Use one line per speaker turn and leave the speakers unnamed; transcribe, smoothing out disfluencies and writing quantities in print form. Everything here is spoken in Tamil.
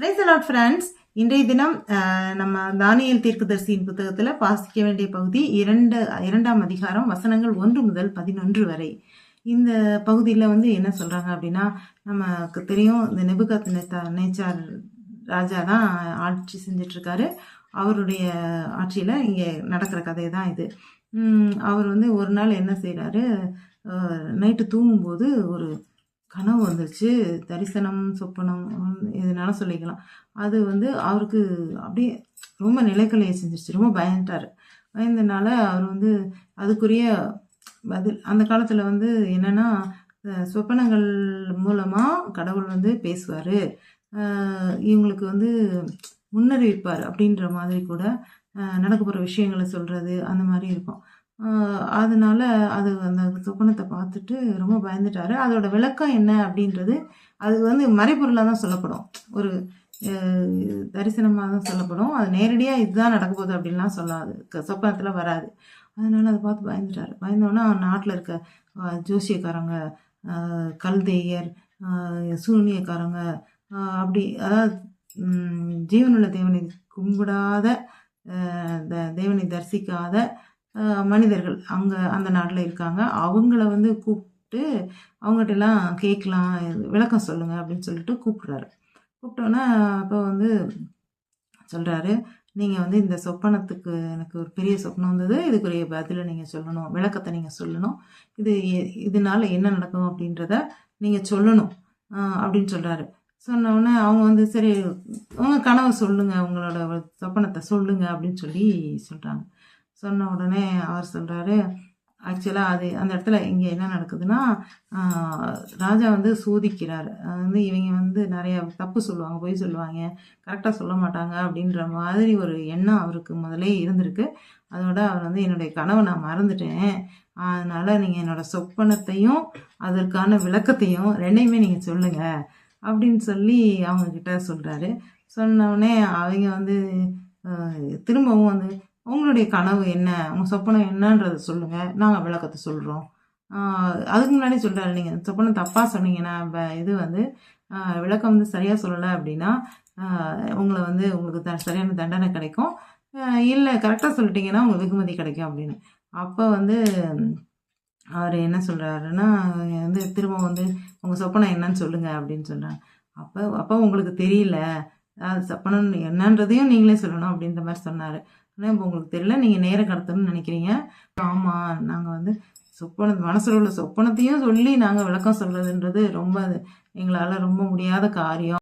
Praise the Lord friends. இன்றைய தினம் நம்ம தானியேல் தீர்க்கதரிசியின் புத்தகத்தில் வாசிக்க வேண்டிய பகுதி இரண்டாம் அதிகாரம் வசனங்கள் 1 முதல் 11 வரை. இந்த பகுதியில் என்ன சொல்றாங்க அப்படின்னா, நமக்கு தெரியும் இந்த நேச்சார் ராஜா தான் ஆட்சி செஞ்சிட்டு இருக்காரு. அவருடைய ஆட்சியில் இங்கே நடக்கிற கதை தான் இது. அவர் ஒரு நாள் என்ன செய்கிறாரு, நைட்டு தூங்கும்போது ஒரு கனவு வந்துருச்சு. தரிசனம் சொப்பனம் எதுனாலும் சொல்லிக்கலாம். அது அவருக்கு அப்படியே ரொம்ப நிலைக்கலையை செஞ்சிருச்சு. ரொம்ப பயந்தனால அவர் அதுக்குரிய பதில் அந்த காலத்தில் என்னென்னா, சொப்பனங்கள் மூலமாக கடவுள் பேசுவார், இவங்களுக்கு முன்னறிவிப்பார் அப்படின்ற மாதிரி கூட நடக்க போகிற விஷயங்களை சொல்கிறது அந்த மாதிரி இருக்கும். அதனால அந்த சொப்பனத்தை பார்த்துட்டு ரொம்ப பயந்துட்டாரு. அதோட விளக்கம் என்ன அப்படின்றது அது மறைபொருளாக தான் சொல்லப்படும், ஒரு தரிசனமாக தான் சொல்லப்படும். அது நேரடியாக இதுதான் நடக்க போகுது அப்படின்லாம் சொல்லாது, சொப்பனத்தில் வராது. அதனால அதை பார்த்து பயந்துட்டாரு. பயந்தோன்னா நாட்டில் இருக்க ஜோசியக்காரங்க, கல்தேயர், சூனியக்காரங்க, அப்படி அதாவது ஜீவனுள்ள தேவனை கும்பிடாத, தேவனை தரிசிக்காத மனிதர்கள் அந்த நாட்டில் இருக்காங்க. அவங்கள கூப்பிட்டு அவங்ககிட்டலாம் கேட்கலாம், விளக்கம் சொல்லுங்கள் அப்படின்னு சொல்லிட்டு கூப்பிட்டோன்னா அப்போ சொல்கிறாரு, நீங்கள் இந்த சொப்பனத்துக்கு எனக்கு ஒரு பெரிய சொப்பனம் வந்தது, இதுக்குரிய பதிலை நீங்கள் சொல்லணும், விளக்கத்தை நீங்கள் சொல்லணும், இதனால என்ன நடக்கும் அப்படின்றத நீங்கள் சொல்லணும் அப்படின்னு சொல்கிறாரு. சொன்னோடனே அவங்க சரி உங்கள் கனவை சொல்லுங்கள், உங்களோட சொப்பனத்தை சொல்லுங்கள் அப்படின்னு சொல்கிறாங்க. சொன்ன உடனே அவர் சொல்கிறாரு, ஆக்சுவலாக அந்த இடத்துல இங்கே என்ன நடக்குதுன்னா, ராஜா சோதிக்கிறார். இவங்க நிறைய தப்பு சொல்லுவாங்க, பொய் சொல்லுவாங்க, கரெக்டாக சொல்ல மாட்டாங்க அப்படின்ற மாதிரி ஒரு எண்ணம் அவருக்கு முதலே இருந்திருக்கு. அதோட அவர் என்னுடைய கனவை நான் மறந்துட்டேன், அதனால் நீங்கள் என்னோடய சொப்பனத்தையும் அதற்கான விளக்கத்தையும் ரெண்டையுமே நீங்கள் சொல்லுங்கள் அப்படின்னு சொல்லி அவங்கக்கிட்ட சொல்கிறாரு. சொன்னோடனே அவங்க திரும்பவும் உங்களுடைய கனவு என்ன, உங்கள் சொப்பனம் என்னன்றதை சொல்லுங்கள், நாங்கள் விளக்கத்தை சொல்கிறோம். அதுக்கு முன்னாடி சொல்கிறாரு, நீங்கள் சொப்பனம் தப்பாக சொன்னீங்கன்னா இது விளக்கம் சரியாக சொல்லலை அப்படின்னா உங்களை உங்களுக்கு சரியான தண்டனை கிடைக்கும், இல்லை கரெக்டாக சொல்லிட்டீங்கன்னா உங்களுக்கு வெகுமதி கிடைக்கும் அப்படின்னு. அப்போ அவர் என்ன சொல்கிறாருன்னா, திரும்ப உங்கள் சொப்பனம் என்னன்னு சொல்லுங்கள் அப்படின்னு சொல்கிறாங்க. அப்போ உங்களுக்கு தெரியல, அது சொப்பனம் என்னன்றதையும் நீங்களே சொல்லணும் அப்படின்ற மாதிரி சொன்னார். ஆனால் இப்போ உங்களுக்கு தெரியல, நீங்கள் நேரம் கடத்தணும்னு நினைக்கிறீங்க. ஆமாம், நாங்கள் மனசில் உள்ள சொப்பனத்தையும் சொல்லி நாங்கள் விளக்கம் சொல்கிறதுன்றது ரொம்ப எங்களால் ரொம்ப முடியாத காரியம்.